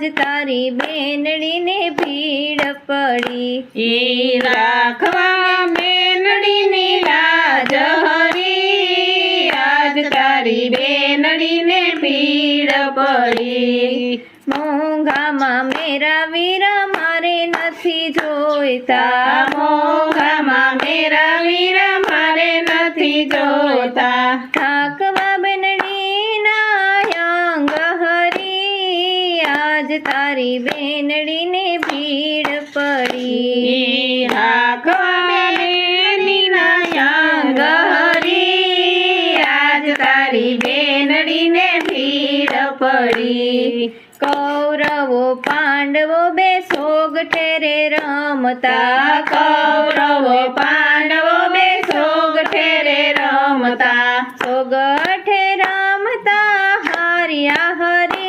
આજ તારી બેનડીને ભીડ પડી એ રાખવા બેનડીની લાજ હરી આજ તારી બેનડીને ભીડ પડી મોંઘામાં મેરા વીર મારે નથી જોઈતા મોંઘામાં મેરા વીર મારે નથી જોતા ઠાકવા બેનડીના અંગ હરી આજ તારી બેનડીને ભીડ પડી રાખવા બેનડીના અંગ હરી આજ તારી બેનડીને ભીડ પડી કૌરવો પાંડવો બે સોગઠે રે રમતા કૌરવો